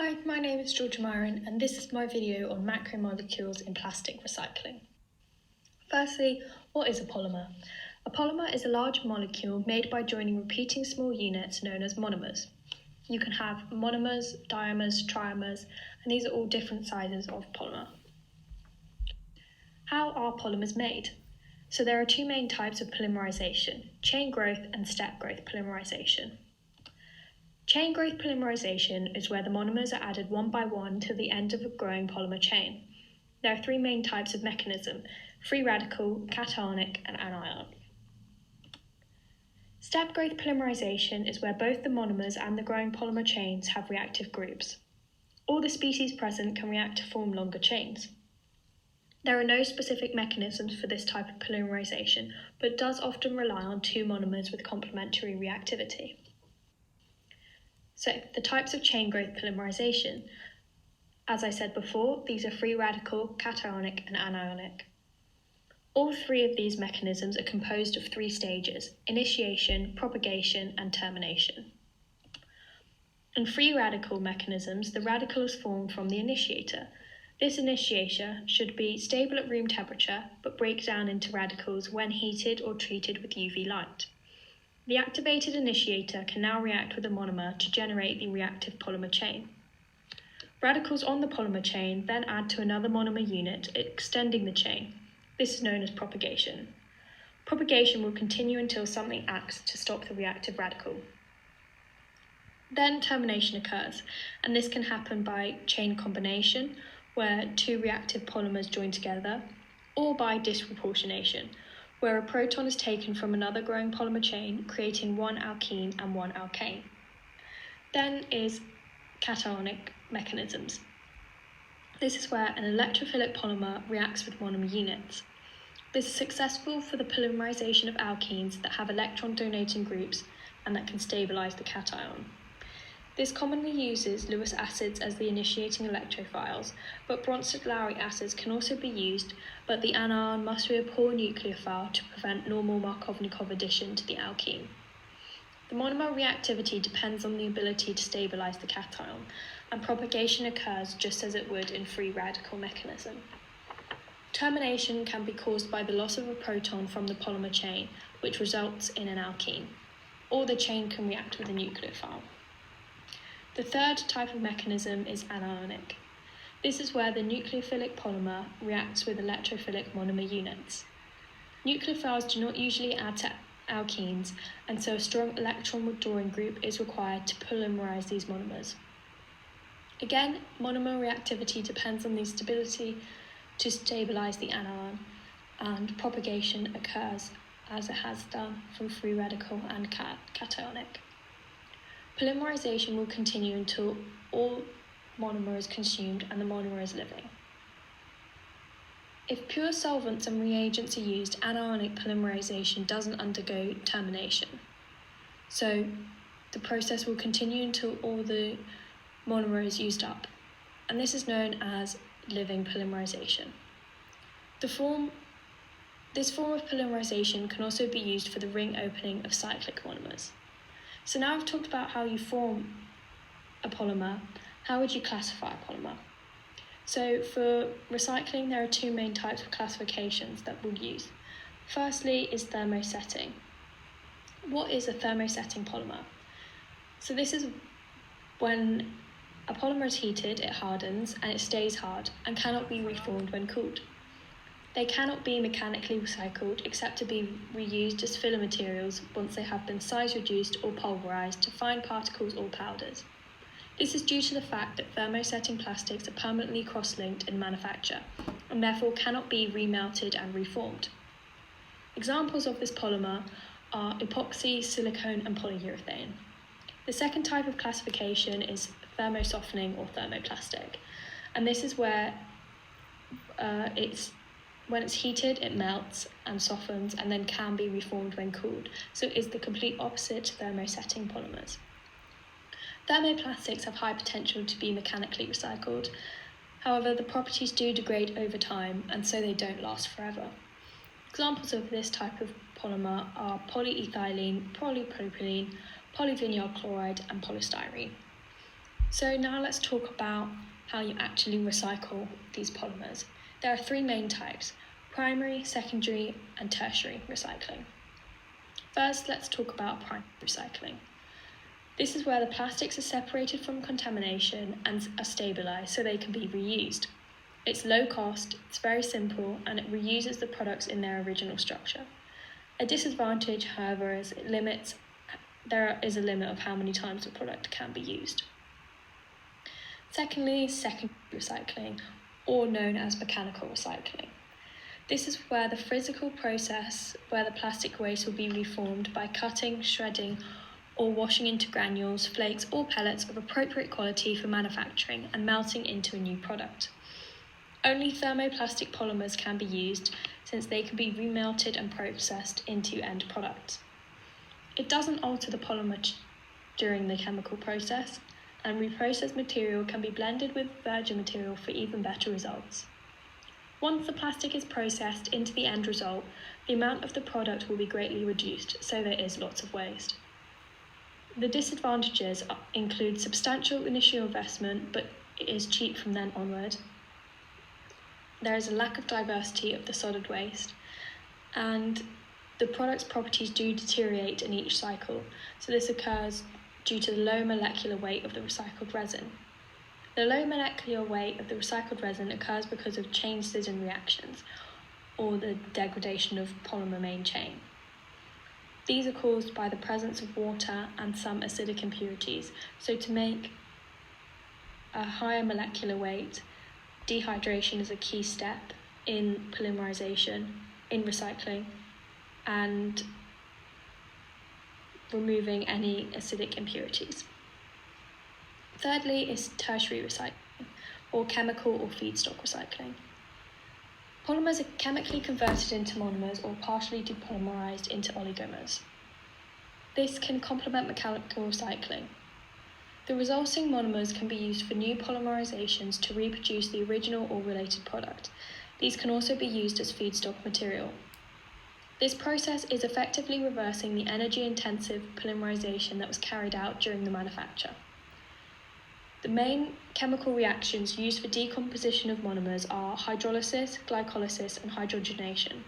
Hi, my name is Georgia Myron and this is my video on macromolecules in plastic recycling. Firstly, what is a polymer? A polymer is a large molecule made by joining repeating small units known as monomers. You can have monomers, diamers, triamers, and these are all different sizes of polymer. How are polymers made? So there are two main types of polymerization, chain growth and step growth polymerization. Chain growth polymerization is where the monomers are added one by one to the end of a growing polymer chain. There are three main types of mechanism: free radical, cationic, and anion. Step growth polymerization is where both the monomers and the growing polymer chains have reactive groups. All the species present can react to form longer chains. There are no specific mechanisms for this type of polymerization, but it does often rely on two monomers with complementary reactivity. So, the types of chain growth polymerization. As I said before, these are free radical, cationic, and anionic. All three of these mechanisms are composed of three stages: initiation, propagation, and termination. In free radical mechanisms, the radical is formed from the initiator. This initiator should be stable at room temperature, but break down into radicals when heated or treated with UV light. The activated initiator can now react with a monomer to generate the reactive polymer chain. Radicals on the polymer chain then add to another monomer unit, extending the chain. This is known as propagation. Propagation will continue until something acts to stop the reactive radical. Then termination occurs, and this can happen by chain combination, where two reactive polymers join together, or by disproportionation, where a proton is taken from another growing polymer chain, creating one alkene and one alkane. Then is cationic mechanisms. This is where an electrophilic polymer reacts with monomer units. This is successful for the polymerization of alkenes that have electron-donating groups and that can stabilize the cation. This commonly uses Lewis acids as the initiating electrophiles, but Bronsted-Lowry acids can also be used, but the anion must be a poor nucleophile to prevent normal Markovnikov addition to the alkene. The monomer reactivity depends on the ability to stabilize the cation, and propagation occurs just as it would in free radical mechanism. Termination can be caused by the loss of a proton from the polymer chain, which results in an alkene, or the chain can react with a nucleophile. The third type of mechanism is anionic. This is where the nucleophilic polymer reacts with electrophilic monomer units. Nucleophiles do not usually add to alkenes, and so a strong electron withdrawing group is required to polymerize these monomers. Again, monomer reactivity depends on the stability to stabilize the anion, and propagation occurs as it has done from free radical and cationic. Polymerization will continue until all monomer is consumed and the monomer is living. If pure solvents and reagents are used, anionic polymerization doesn't undergo termination. So the process will continue until all the monomer is used up, and this is known as living polymerization. This form of polymerization can also be used for the ring opening of cyclic monomers. So now I've talked about how you form a polymer. How would you classify a polymer? So for recycling, there are two main types of classifications that we'll use. Firstly is thermosetting. What is a thermosetting polymer? So this is when a polymer is heated, it hardens and it stays hard and cannot be reformed when cooled. They cannot be mechanically recycled except to be reused as filler materials once they have been size reduced or pulverized to fine particles or powders. This is due to the fact that thermosetting plastics are permanently cross-linked in manufacture and therefore cannot be remelted and reformed. Examples of this polymer are epoxy, silicone, and polyurethane. The second type of classification is thermosoftening or thermoplastic, and this is where when it's heated, it melts and softens and then can be reformed when cooled, so it is the complete opposite to thermosetting polymers. Thermoplastics have high potential to be mechanically recycled. However, the properties do degrade over time and so they don't last forever. Examples of this type of polymer are polyethylene, polypropylene, polyvinyl chloride and polystyrene. So now let's talk about how you actually recycle these polymers. There are three main types: primary, secondary, and tertiary recycling. First, let's talk about primary recycling. This is where the plastics are separated from contamination and are stabilised so they can be reused. It's low cost, it's very simple, and it reuses the products in their original structure. A disadvantage, however, is there is a limit of how many times the product can be used. Secondly, secondary recycling, or known as mechanical recycling. This is where the physical process where the plastic waste will be reformed by cutting, shredding, or washing into granules, flakes, or pellets of appropriate quality for manufacturing and melting into a new product. Only thermoplastic polymers can be used since they can be remelted and processed into end products. It doesn't alter the polymer during the chemical process, and reprocessed material can be blended with virgin material for even better results. Once the plastic is processed into the end result, the amount of the product will be greatly reduced, so there is lots of waste. The disadvantages include substantial initial investment, but it is cheap from then onward. There is a lack of diversity of the solid waste, and the product's properties do deteriorate in each cycle, so this occurs due to the low molecular weight of the recycled resin. The low molecular weight of the recycled resin occurs because of changes in reactions, or the degradation of polymer main chain. These are caused by the presence of water and some acidic impurities, so to make a higher molecular weight, dehydration is a key step in polymerization, in recycling, and removing any acidic impurities. Thirdly is tertiary recycling, or chemical or feedstock recycling. Polymers are chemically converted into monomers or partially depolymerized into oligomers. This can complement mechanical recycling. The resulting monomers can be used for new polymerizations to reproduce the original or related product. These can also be used as feedstock material. This process is effectively reversing the energy-intensive polymerization that was carried out during the manufacture. The main chemical reactions used for decomposition of monomers are hydrolysis, glycolysis, and hydrogenation.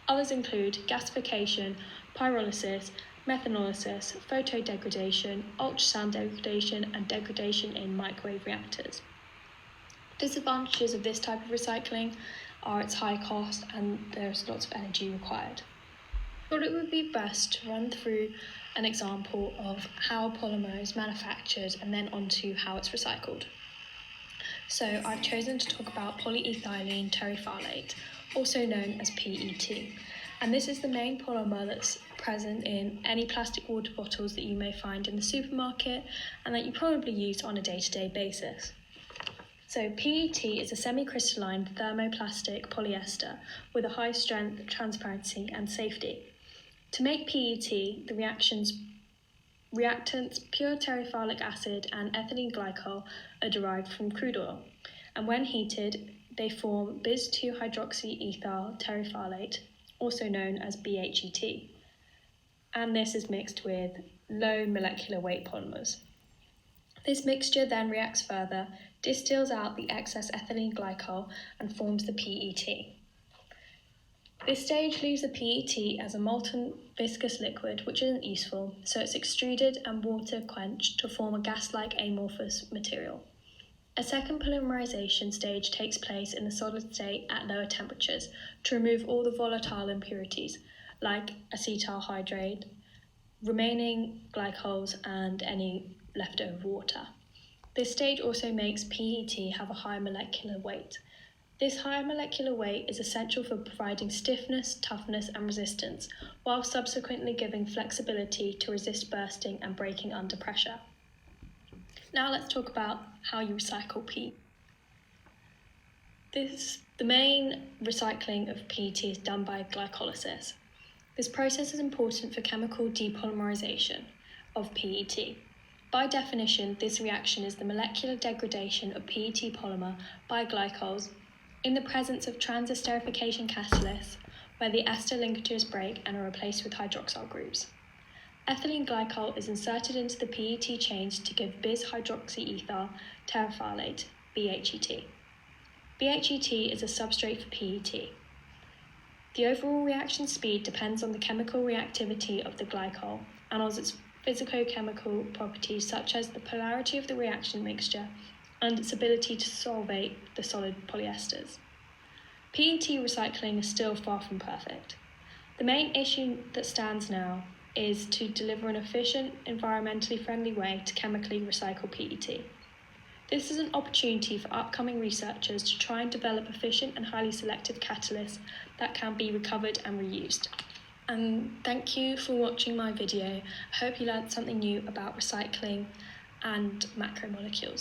Others include gasification, pyrolysis, methanolysis, photodegradation, ultrasound degradation, and degradation in microwave reactors. Disadvantages of this type of recycling are its high cost and there's lots of energy required. I thought it would be best to run through an example of how a polymer is manufactured and then onto how it's recycled. So I've chosen to talk about polyethylene terephthalate, also known as PET. And this is the main polymer that's present in any plastic water bottles that you may find in the supermarket and that you probably use on a day-to-day basis. So PET is a semi-crystalline thermoplastic polyester with a high strength, transparency and safety. To make PET, the reactants pure terephthalic acid and ethylene glycol are derived from crude oil, and when heated, they form bis-2-hydroxyethyl terephthalate, also known as BHET, and this is mixed with low molecular weight polymers. This mixture then reacts further, distills out the excess ethylene glycol, and forms the PET. This stage leaves the PET as a molten viscous liquid which isn't useful, so it's extruded and water quenched to form a gas-like amorphous material. A second polymerization stage takes place in the solid state at lower temperatures to remove all the volatile impurities like acetyl hydrate, remaining glycols and any leftover water. This stage also makes PET have a high molecular weight. This high molecular weight is essential for providing stiffness, toughness and resistance, while subsequently giving flexibility to resist bursting and breaking under pressure. Now let's talk about how you recycle PET. The main recycling of PET is done by glycolysis. This process is important for chemical depolymerization of PET. By definition, this reaction is the molecular degradation of PET polymer by glycols in the presence of transesterification catalysts, where the ester linkages break and are replaced with hydroxyl groups. ethylene glycol is inserted into the PET chains to give bis-hydroxyether terephthalate, BHET. BHET is a substrate for PET. The overall reaction speed depends on the chemical reactivity of the glycol and on its physicochemical properties such as the polarity of the reaction mixture and its ability to solvate the solid polyesters. PET recycling is still far from perfect. The main issue that stands now is to deliver an efficient, environmentally friendly way to chemically recycle PET. This is an opportunity for upcoming researchers to try and develop efficient and highly selective catalysts that can be recovered and reused. And thank you for watching my video. I hope you learned something new about recycling and macromolecules.